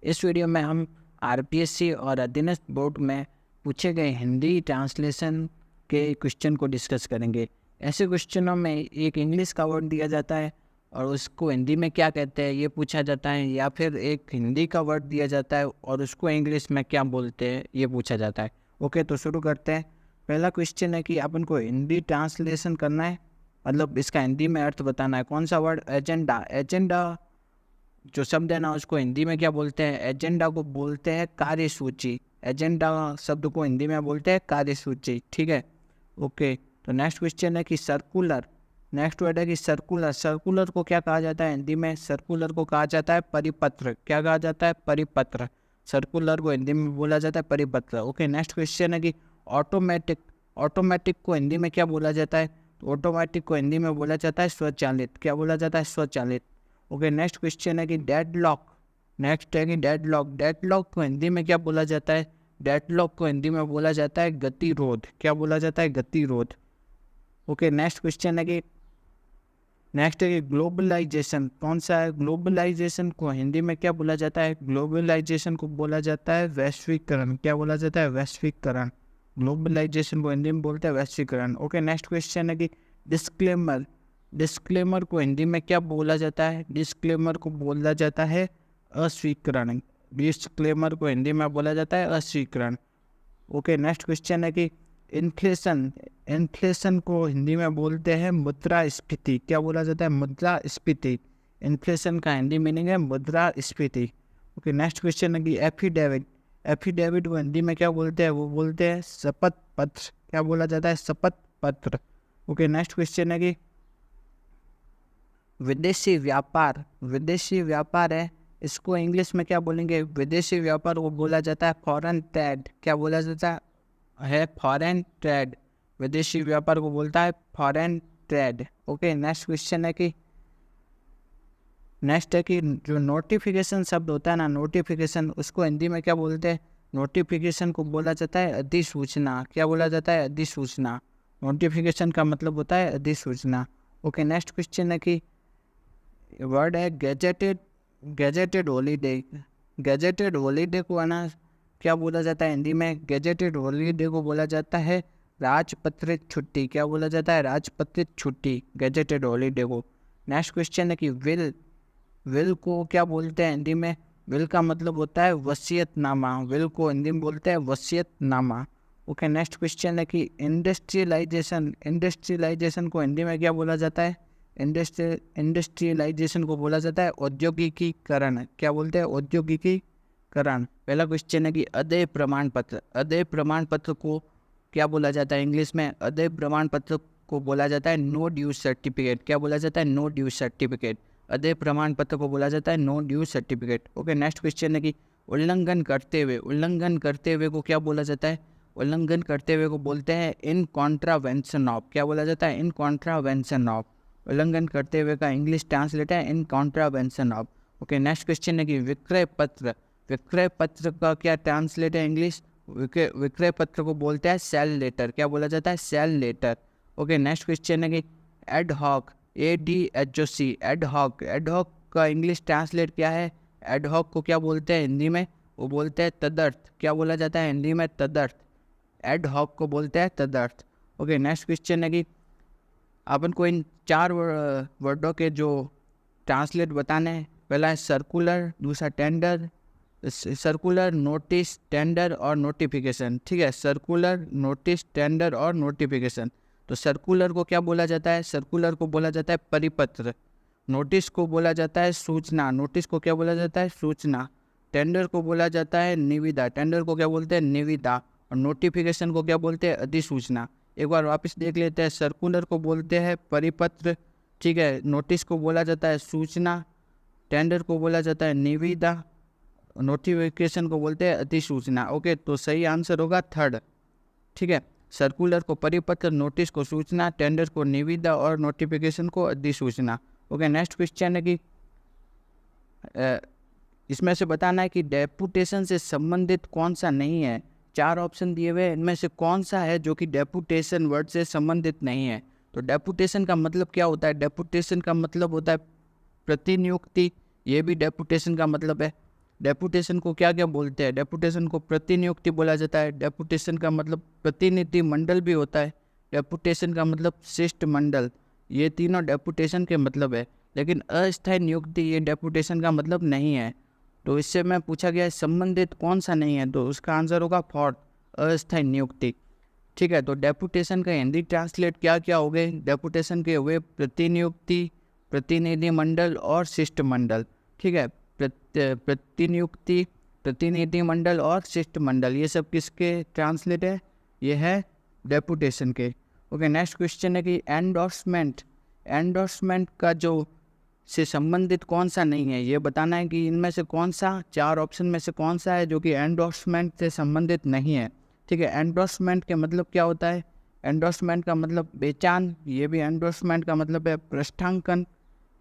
इस वीडियो में हम आरपीएससी और अधीनस्थ बोर्ड में पूछे गए हिंदी ट्रांसलेशन के क्वेश्चन को डिस्कस करेंगे। ऐसे क्वेश्चनों में एक इंग्लिश का वर्ड दिया जाता है और उसको हिंदी में क्या कहते हैं ये पूछा जाता है, या फिर एक हिंदी का वर्ड दिया जाता है और उसको इंग्लिश में क्या बोलते हैं ये पूछा जाता है। ओके, तो शुरू करते हैं। पहला क्वेश्चन है कि अपन को हिंदी ट्रांसलेशन करना है, मतलब इसका हिंदी में अर्थ बताना है। कौन सा वर्ड? एजेंडा। एजेंडा जो शब्द है ना, उसको हिंदी में क्या बोलते हैं? एजेंडा को बोलते हैं कार्यसूची। एजेंडा शब्द को हिंदी में बोलते हैं कार्यसूची। ठीक है, ओके। तो नेक्स्ट क्वेश्चन है कि सर्कुलर। नेक्स्ट वर्ड है कि सर्कुलर। सर्कुलर को क्या कहा जाता है हिंदी में? सर्कुलर को कहा जाता है परिपत्र। क्या कहा जाता है? परिपत्र। सर्कुलर को हिंदी में बोला जाता है परिपत्र। ओके, नेक्स्ट क्वेश्चन है कि ऑटोमेटिक। ऑटोमेटिक को हिंदी में क्या बोला जाता है? तो ऑटोमेटिक को हिंदी में बोला जाता है स्वचालित। क्या बोला जाता है? स्वचालित। ओके, नेक्स्ट क्वेश्चन है कि डेडलॉक। नेक्स्ट है कि डेडलॉक। डेडलॉक को हिंदी में क्या बोला जाता है? डेडलॉक को हिंदी में बोला जाता है गतिरोध। क्या बोला जाता है? गतिरोध। ओके, नेक्स्ट क्वेश्चन है कि नेक्स्ट है कि ग्लोबलाइजेशन। कौन सा है? ग्लोबलाइजेशन को हिंदी में क्या बोला जाता है? ग्लोबलाइजेशन को बोला जाता है वैश्वीकरण। क्या बोला जाता है? वैश्वीकरण। ग्लोबलाइजेशन को हिंदी में बोलते हैं वैश्वीकरण। ओके, नेक्स्ट क्वेश्चन है कि डिस्क्लेमर। डिस्क्लेमर को हिंदी में क्या बोला जाता है? डिस्क्लेमर को बोला जाता है अस्वीकरण। डिस्क्लेमर को हिंदी में बोला जाता है अस्वीकरण। ओके, नेक्स्ट क्वेश्चन है कि इन्फ्लेशन। इन्फ्लेशन को हिंदी में बोलते हैं मुद्रास्फीति। क्या बोला जाता है? मुद्रास्फीति। इन्फ्लेशन का हिंदी मीनिंग है मुद्रास्फीति। ओके, नेक्स्ट क्वेश्चन है कि एफिडेविट। एफिडेविट को हिंदी में क्या बोलते हैं? वो बोलते हैं शपथ पत्र। क्या बोला जाता है? शपथ पत्र। ओके, नेक्स्ट क्वेश्चन है कि विदेशी व्यापार। विदेशी व्यापार है, इसको इंग्लिश में क्या बोलेंगे? विदेशी व्यापार को बोला जाता है फॉरेन ट्रेड। क्या बोला जाता है? Foreign trade. विदेशी व्यापार को बोलता है foreign trade. Okay, next question है कि जो नोटिफिकेशन शब्द होता है ना, नोटिफिकेशन, उसको हिंदी में क्या बोलते हैं? नोटिफिकेशन को बोला जाता है अधिसूचना। क्या बोला जाता है? अधिसूचना। नोटिफिकेशन का मतलब होता है अधिसूचना। ओके, नेक्स्ट क्वेश्चन है कि वर्ड है gazetted. Gazetted holiday. Gazetted holiday को है ना क्या बोला जाता है हिंदी में? गैजेटेड हॉलीडे को बोला जाता है राजपत्रित छुट्टी। क्या बोला जाता है? राजपत्रित छुट्टी। गैजेटेड हॉलीडे को। नेक्स्ट क्वेश्चन है कि विल। विल को क्या बोलते हैं हिंदी में? विल का मतलब होता है वसीयतनामा। विल को हिंदी में बोलते हैं वसीयतनामा। ओके, नेक्स्ट क्वेश्चन है कि इंडस्ट्रियलाइजेशन। इंडस्ट्रियलाइजेशन को हिंदी में क्या बोला जाता है? इंडस्ट्रियलाइजेशन को बोला जाता है औद्योगिकीकरण। क्या बोलते हैं? औद्योगिकीकरण। पहला क्वेश्चन है कि अदेय प्रमाण पत्र। अदेय प्रमाण पत्र को क्या बोला जाता है इंग्लिश में? अदेय प्रमाण पत्र को बोला जाता है नो ड्यूज सर्टिफिकेट। क्या बोला जाता है? No dues certificate. अदेय प्रमाण पत्र को बोला जाता है no dues certificate. Okay, next question है कि उल्लंघन करते हुए। उल्लंघन करते हुए को क्या बोला जाता है? उल्लंघन करते हुए को बोलते हैं इन कॉन्ट्रावेंशन ऑफ। क्या बोला जाता है? इन कॉन्ट्रावेंशन ऑफ। उल्लंघन करते हुए का इंग्लिश ट्रांसलेट है इन contravention of. Okay, next question है कि विक्रय पत्र। विक्रय पत्र का क्या ट्रांसलेट है इंग्लिश? विक्रय पत्र को बोलते हैं सेल लेटर। क्या बोला जाता है? Sale letter. Okay, next question है कि ad hoc. ADHOC। Ad hoc. Ad hoc का इंग्लिश ट्रांसलेट क्या है? एड हॉक को क्या बोलते हैं हिंदी में? वो बोलते हैं तदर्थ। क्या बोला जाता है हिंदी में? तदर्थ। एड हॉक को बोलते हैं तदर्थ। ओके, नेक्स्ट क्वेश्चन है कि अपन को इन 4 वर्डों के जो ट्रांसलेट बताने हैं। पहला है सर्कुलर, दूसरा टेंडर, सर्कुलर, नोटिस, टेंडर और नोटिफिकेशन। ठीक है, सर्कुलर, नोटिस, टेंडर और नोटिफिकेशन। तो सर्कुलर को क्या बोला जाता है? सर्कुलर को बोला जाता है परिपत्र। नोटिस को बोला जाता है सूचना। नोटिस को क्या बोला जाता है? सूचना। टेंडर को बोला जाता है निविदा। टेंडर को क्या बोलते हैं? निविदा। और नोटिफिकेशन को क्या बोलते हैं? अधिसूचना। एक बार वापस देख लेते हैं। सर्कुलर को बोलते हैं परिपत्र। ठीक है, नोटिस को बोला जाता है सूचना, टेंडर को बोला जाता है निविदा, नोटिफिकेशन को बोलते हैं अधिसूचना। ओके, तो सही आंसर होगा 3rd। ठीक है, सर्कुलर को परिपत्र, नोटिस को सूचना, टेंडर को निविदा और नोटिफिकेशन को अधिसूचना। ओके, नेक्स्ट क्वेश्चन है कि इसमें से बताना है कि डेपुटेशन से संबंधित कौन सा नहीं है। 4 ऑप्शन दिए हुए हैं, इनमें से कौन सा है जो कि डेपुटेशन वर्ड से संबंधित नहीं है। तो डेपुटेशन का मतलब क्या होता है? डेपुटेशन का मतलब होता है प्रतिनियुक्ति। ये भी डेपुटेशन का मतलब है। डेपुटेशन को क्या क्या बोलते हैं? डेपुटेशन को प्रतिनियुक्ति बोला जाता है। डेपुटेशन का मतलब प्रतिनिधि मंडल भी होता है। डेपुटेशन का मतलब शिष्ट मंडल। ये तीनों डेपुटेशन के मतलब है, लेकिन अस्थायी नियुक्ति ये डेपुटेशन का मतलब नहीं है। तो इससे मैं पूछा गया है संबंधित कौन सा नहीं है, तो उसका आंसर होगा फोर्थ, अस्थायी नियुक्ति। ठीक है, तो डेपुटेशन का हिंदी ट्रांसलेट क्या क्या हो गए? डेपुटेशन के हुए प्रतिनियुक्ति, प्रतिनिधि मंडल और शिष्ट मंडल। ठीक है, प्रतिनियुक्ति, प्रतिनिधि मंडल और शिष्ट मंडल, ये सब किसके ट्रांसलेट है? ये है डेपुटेशन के। ओके, नेक्स्ट क्वेश्चन है कि एंडोर्समेंट, एंडोर्समेंट का जो से संबंधित कौन सा नहीं है, ये बताना है कि इनमें से कौन सा, चार ऑप्शन में से कौन सा है जो कि एंडोर्समेंट से संबंधित नहीं है। ठीक है, एंडोर्समेंट के मतलब क्या होता है? एंडोर्समेंट का मतलब पहचान, ये भी एंडोर्समेंट का मतलब है पृष्ठांकन,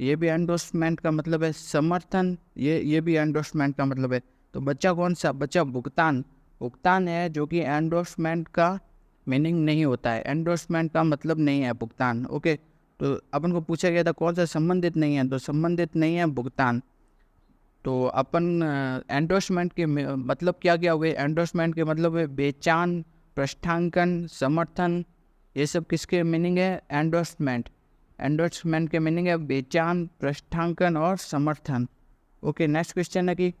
ये भी एंडोर्समेंट का मतलब है समर्थन, ये भी एंडोर्समेंट का मतलब है। तो बच्चा कौन सा? बच्चा भुगतान। भुगतान है जो कि एंडोर्समेंट का मीनिंग नहीं होता है, एंडोर्समेंट का मतलब नहीं है भुगतान। ओके, तो अपन को पूछा गया था कौन सा संबंधित नहीं है, तो संबंधित नहीं है भुगतान। तो अपन एंडोर्समेंट के मतलब क्या क्या हुए? एंडोर्समेंट के मतलब है पहचान, पृष्ठांकन, समर्थन, ये सब किसके मीनिंग है? एंडोर्समेंट। एंडोर्समेंट के मीनिंग है पहचान, पृष्ठांकन और समर्थन। ओके, नेक्स्ट क्वेश्चन है कि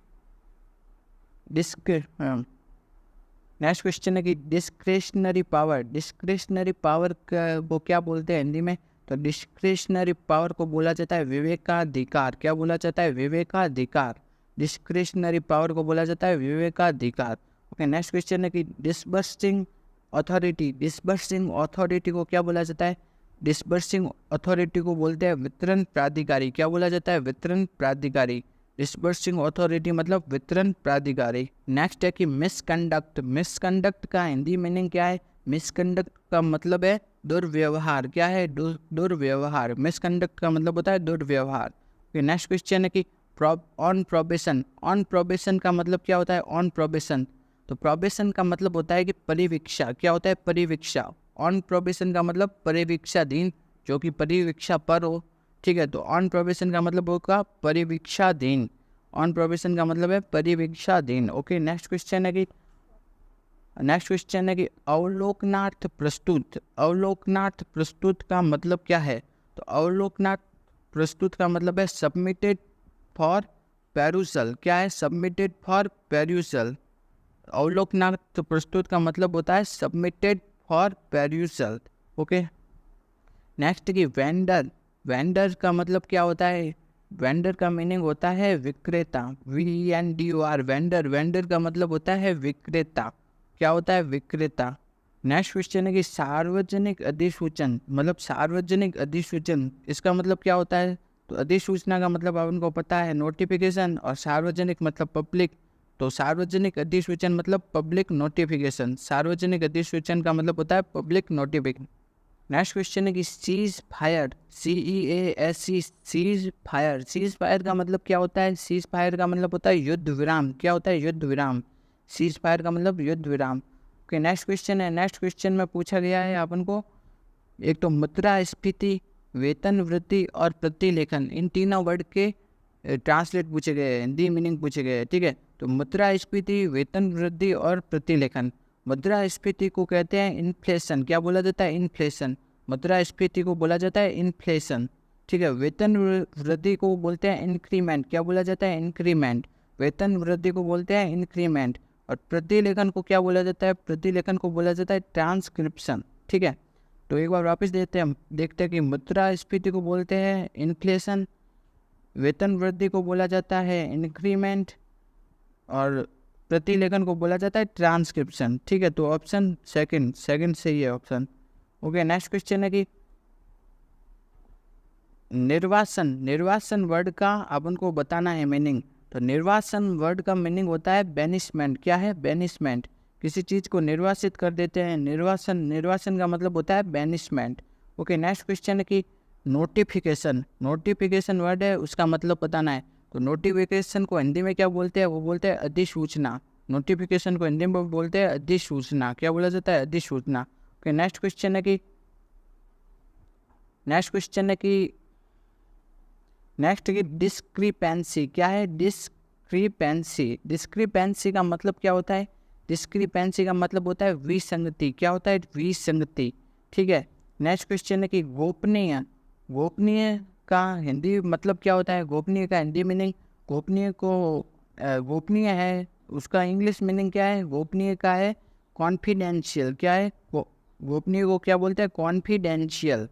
नेक्स्ट क्वेश्चन है कि डिस्क्रिशनरी पावर, डिस्क्रिशनरी पावर का वो क्या बोलते हैं हिंदी में? तो डिस्क्रिशनरी पावर को बोला जाता है विवेकाधिकार। क्या बोला जाता है? विवेकाधिकार। डिस्क्रिशनरी पावर को बोला जाता है विवेकाधिकार। ओके, नेक्स्ट क्वेश्चन है कि डिसबर्सिंग अथॉरिटी, डिसबर्सिंग अथॉरिटी को क्या बोला जाता है? डिसबर्सिंग अथॉरिटी को बोलते हैं वितरण प्राधिकारी। क्या बोला जाता है? वितरण प्राधिकारी। डिसबर्सिंग अथॉरिटी मतलब वितरण प्राधिकारी। नेक्स्ट है कि मिसकंडक्ट, मिसकंडक्ट का हिंदी मीनिंग क्या है? मिसकंडक्ट का मतलब है दुर्व्यवहार। क्या है? दुर्व्यवहार। मिसकंडक्ट का मतलब होता है दुर्व्यवहार। नेक्स्ट क्वेश्चन है कि ऑन प्रोबेशन, ऑन प्रोबेशन का मतलब क्या होता है? ऑन प्रोबेशन, तो प्रोबेशन का मतलब होता है कि परिवीक्षा। क्या होता है? परिवीक्षा। ऑन प्रोबेशन का मतलब परिवीक्षाधीन, जो कि परिवीक्षा पर हो। ठीक है, तो ऑन प्रोबेशन का मतलब होगा परिवीक्षाधीन। ऑन प्रोबेशन का मतलब है परिवीक्षाधीन। ओके, नेक्स्ट क्वेश्चन है कि अवलोकनार्थ प्रस्तुत, अवलोकनार्थ प्रस्तुत का मतलब क्या है? तो अवलोकनार्थ प्रस्तुत का मतलब है सबमिटेड फॉर पेरूसल। क्या है? Submitted for पेरूसल। अवलोकनार्थ प्रस्तुत का मतलब होता है सबमिटेड फॉर पेरूसल। ओके, नेक्स्ट कि वेंडर, वेंडर का मतलब क्या होता है? वेंडर का मीनिंग होता है विक्रेता। VENDOR, वेंडर, वेंडर का मतलब होता है विक्रेता। क्या होता है? विक्रेता। नेक्स्ट क्वेश्चन है कि सार्वजनिक अधिसूचन, मतलब सार्वजनिक अधिसूचन इसका मतलब क्या होता है? तो अधिसूचना का मतलब आपको पता है नोटिफिकेशन, और सार्वजनिक मतलब पब्लिक। तो सार्वजनिक अधिसूचन मतलब पब्लिक नोटिफिकेशन। सार्वजनिक अधिसूचन का मतलब होता है पब्लिक नोटिफिकेशन। नेक्स्ट क्वेश्चन है कि cease fire, CEASE, cease fire, cease fire का मतलब क्या होता है? सीज फायर का मतलब होता है युद्ध विराम। क्या होता है? युद्ध विराम। सीज फायर का मतलब युद्ध विराम। ओके, नेक्स्ट क्वेश्चन है, नेक्स्ट क्वेश्चन में पूछा गया है अपन को एक तो मुद्रास्फीति, वेतन वृद्धि और प्रतिलेखन, इन तीनों वर्ड के ट्रांसलेट पूछे गए हैं, हिंदी मीनिंग पूछे गए हैं। ठीक है, तो मुद्रास्फीति, वेतन वृद्धि और प्रतिलेखन। मुद्रास्फीति को कहते हैं इन्फ्लेशन। क्या बोला जाता है? इन्फ्लेशन। मुद्रास्फीति को बोला जाता है इन्फ्लेशन। ठीक है, वेतन वृद्धि को बोलते हैं इंक्रीमेंट। क्या बोला जाता है? इंक्रीमेंट। वेतन वृद्धि को बोलते हैं इंक्रीमेंट। और प्रतिलेखन को क्या बोला जाता है? प्रतिलेखन को बोला जाता है ट्रांसक्रिप्शन। ठीक है, तो एक बार वापस देखते हैं कि मुद्रास्फीति को बोलते हैं इन्फ्लेशन, वेतन वृद्धि को बोला जाता है इंक्रीमेंट, और प्रतिलेखन को बोला जाता है ट्रांसक्रिप्शन। ठीक है, तो ऑप्शन सेकंड सही है ऑप्शन। ओके, नेक्स्ट क्वेश्चन है कि निर्वासन, निर्वासन वर्ड का अपन को बताना है मीनिंग। तो निर्वासन वर्ड का मीनिंग होता है बेनिशमेंट। क्या है? बेनिशमेंट। किसी चीज़ को निर्वासित कर देते हैं, निर्वासन, निर्वासन का मतलब होता है बेनिशमेंट। ओके, नेक्स्ट क्वेश्चन है कि नोटिफिकेशन, नोटिफिकेशन वर्ड है उसका मतलब बताना है। तो नोटिफिकेशन को हिंदी में क्या बोलते हैं? वो बोलते हैं अधिसूचना। नोटिफिकेशन को हिंदी में बोलते हैं अधिसूचना। क्या बोला जाता है? अधिसूचना। ओके, नेक्स्ट क्वेश्चन है कि नेक्स्ट की डिस्क्रिपेंसी। क्या है? डिस्क्रिपेंसी। डिस्क्रिपेंसी का मतलब क्या होता है? डिस्क्रिपेंसी का मतलब होता है विसंगति। क्या होता है? विसंगति। ठीक है। नेक्स्ट क्वेश्चन है कि गोपनीय। गोपनीय का हिंदी मतलब क्या होता है? गोपनीय का हिंदी मीनिंग, गोपनीय है उसका इंग्लिश मीनिंग क्या है? गोपनीय का है कॉन्फिडेंशियल। क्या है? गोपनीय को क्या बोलते हैं? कॉन्फिडेंशियल।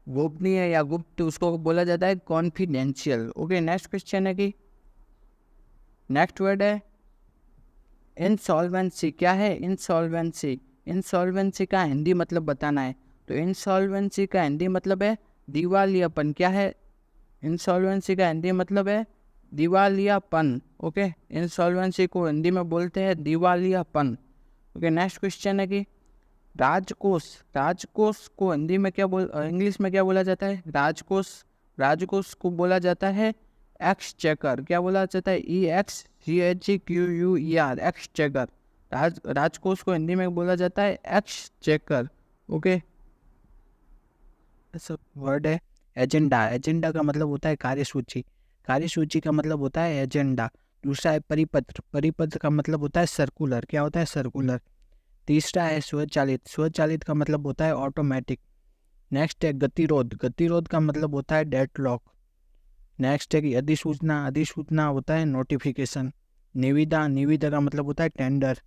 गोपनीय या गुप्त उसको बोला जाता है कॉन्फिडेंशियल। ओके, नेक्स्ट क्वेश्चन है कि नेक्स्ट वर्ड है इंसॉल्वेंसी। क्या है? इंसॉल्वेंसी। इंसॉल्वेंसी का हिंदी मतलब बताना है। तो इंसॉल्वेंसी का हिंदी मतलब है दिवालियापन। क्या है? इंसॉल्वेंसी का हिंदी मतलब है दिवालियापन। ओके, इंसॉल्वेंसी को हिंदी में बोलते हैं दिवालियापन। ओके, नेक्स्ट क्वेश्चन है कि राजकोष। राजकोष को हिंदी में क्या इंग्लिश में क्या बोला जाता है? राजकोष। राजकोष को बोला जाता है एक्सचेकर। क्या बोला जाता है? EXCHEQUER, exchequer. राजकोष को हिंदी में बोला जाता है एक्सचेकर। ओके, सब वर्ड है एजेंडा। एजेंडा का मतलब होता है कार्यसूची। कार्यसूची का मतलब होता है एजेंडा। दूसरा है परिपत्र। परिपत्र का मतलब होता है सर्कुलर। क्या होता है? सर्कुलर। तीसरा है स्वचालित। स्वचालित का मतलब होता है ऑटोमेटिक। नेक्स्ट है गतिरोध। गतिरोध का मतलब होता है डेडलॉक। नेक्स्ट है कि अधिसूचना। अधिसूचना होता है नोटिफिकेशन। निविदा। निविदा का मतलब होता है टेंडर।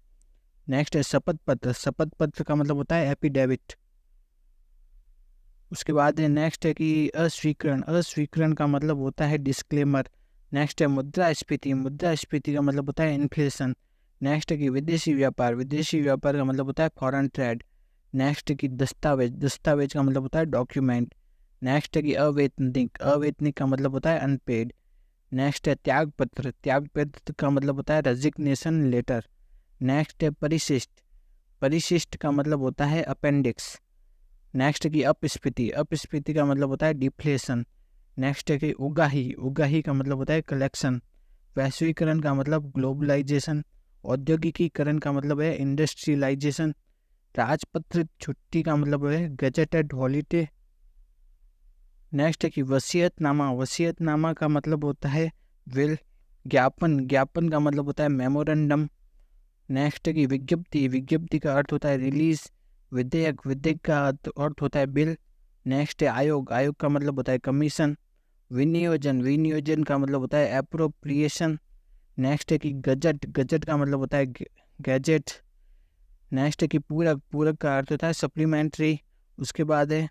नेक्स्ट है शपथ पत्र। शपथ पत्र का मतलब होता है एफिडेविट। उसके बाद है नेक्स्ट है कि अस्वीकरण। अस्वीकरण का मतलब होता है डिस्क्लेमर। नेक्स्ट है मुद्रास्फीति। मुद्रास्फीति का मतलब होता है इन्फ्लेशन। नेक्स्ट है कि विदेशी व्यापार। विदेशी व्यापार का मतलब होता है फॉरेन ट्रेड। नेक्स्ट है कि दस्तावेज। दस्तावेज का मतलब होता है डॉक्यूमेंट। नेक्स्ट है कि अवैतनिक। अवैतनिक का मतलब होता है अनपेड। नेक्स्ट है त्यागपत्र। त्यागपत्र का मतलब होता है रेजिग्नेशन लेटर। नेक्स्ट है परिशिष्ट। परिशिष्ट का मतलब होता है अपेंडिक्स। नेक्स्ट है कि अपस्फीति। अपस्फीति का मतलब होता है डिफ्लेशन। नेक्स्ट है कि उगाही। उगाही का मतलब होता है कलेक्शन। वैश्वीकरण का मतलब ग्लोबलाइजेशन। औद्योगिकीकरण का मतलब है इंडस्ट्रियलाइजेशन। राजपत्रित छुट्टी का मतलब है गजेटेड हॉलीडे। नेक्स्ट है कि वसीयतनामा। वसीयतनामा का मतलब होता है विल। ज्ञापन। ज्ञापन का मतलब होता है मेमोरेंडम। नेक्स्ट है कि विज्ञप्ति। विज्ञप्ति का अर्थ होता है रिलीज। विधेयक। विधेयक का अर्थ होता है बिल। नेक्स्ट है आयोग। आयोग का मतलब होता है कमीशन। विनियोजन। विनियोजन का मतलब होता है एप्रोप्रिएशन। नेक्स्ट है कि गजट। गजट का मतलब होता है गैजेट। नेक्स्ट है कि पूरक। पूरक का अर्थ होता है सप्लीमेंट्री। उसके बाद है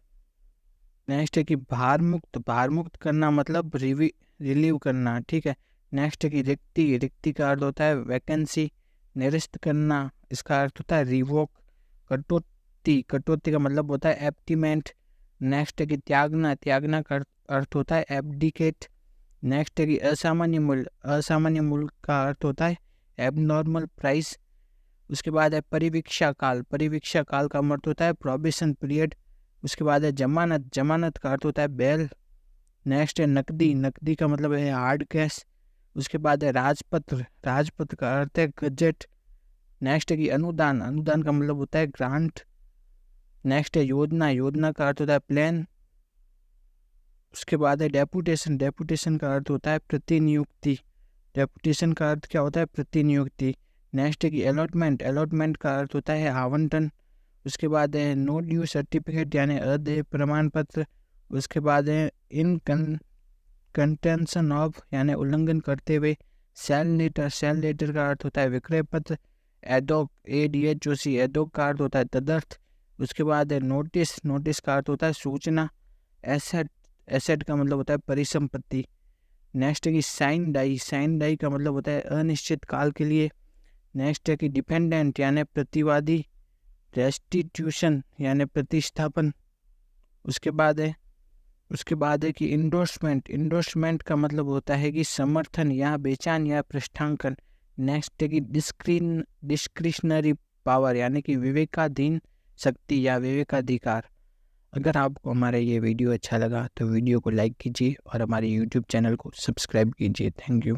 नेक्स्ट है कि भार मुक्त। भार मुक्त करना मतलब रिलीव करना। ठीक है। नेक्स्ट है कि रिक्ति। रिक्ति का अर्थ होता है वैकेंसी। निरस्त करना इसका अर्थ होता है रिवोक। कटौती। कटौती का मतलब होता है एप्टीमेंट। नेक्स्ट है कि त्यागना। त्यागना का अर्थ होता है एब्डिकेट। नेक्स्ट है कि असामान्य मूल्य। असामान्य मूल्य का अर्थ होता है एबनॉर्मल प्राइस। उसके बाद है परिवीक्षा काल। परिवीक्षा काल का अर्थ होता है प्रोबेशन पीरियड। उसके बाद है जमानत। जमानत का अर्थ होता है बेल। नेक्स्ट है नकदी। नकदी का मतलब है हार्ड कैश। उसके बाद है राजपत्र। राजपत्र का अर्थ है गजेट। नेक्स्ट है कि अनुदान। अनुदान का मतलब होता है ग्रांट। नेक्स्ट है योजना। योजना का अर्थ होता है प्लान। उसके बाद है डेपुटेशन। डेपुटेशन का अर्थ होता है प्रतिनियुक्ति। डेपुटेशन का अर्थ क्या होता है? प्रतिनियुक्ति। नेक्स्ट है कि अलॉटमेंट। अलॉटमेंट का अर्थ होता है आवंटन। उसके बाद है नो ड्यू सर्टिफिकेट यानी अदेय प्रमाण पत्र। उसके बाद है इन कंटेंशन ऑफ यानी उल्लंघन करते हुए। Cell letter. सेल लेटर का अर्थ होता है विक्रय पत्र। एडोक। ADHOC। एडोक का अर्थ होता है तदर्थ। उसके बाद है नोटिस। नोटिस का अर्थ होता है सूचना। एसेट। एसेट का मतलब होता है परिसंपत्ति। नेक्स्ट है कि साइन डाई। साइन डाई का मतलब होता है अनिश्चित काल के लिए। नेक्स्ट है कि डिपेंडेंट यानी प्रतिवादी। रेस्टिट्यूशन यानी प्रतिस्थापन। उसके बाद है कि इंडोर्समेंट। इंडोर्समेंट का मतलब होता है कि समर्थन या बेचान या पृष्ठांकन। नेक्स्ट है कि डिस्क्रिशनरी पावर यानी कि विवेकाधीन शक्ति या विवेकाधिकार। अगर आपको हमारा ये वीडियो अच्छा लगा तो वीडियो को लाइक कीजिए और हमारे YouTube चैनल को सब्सक्राइब कीजिए। Thank you.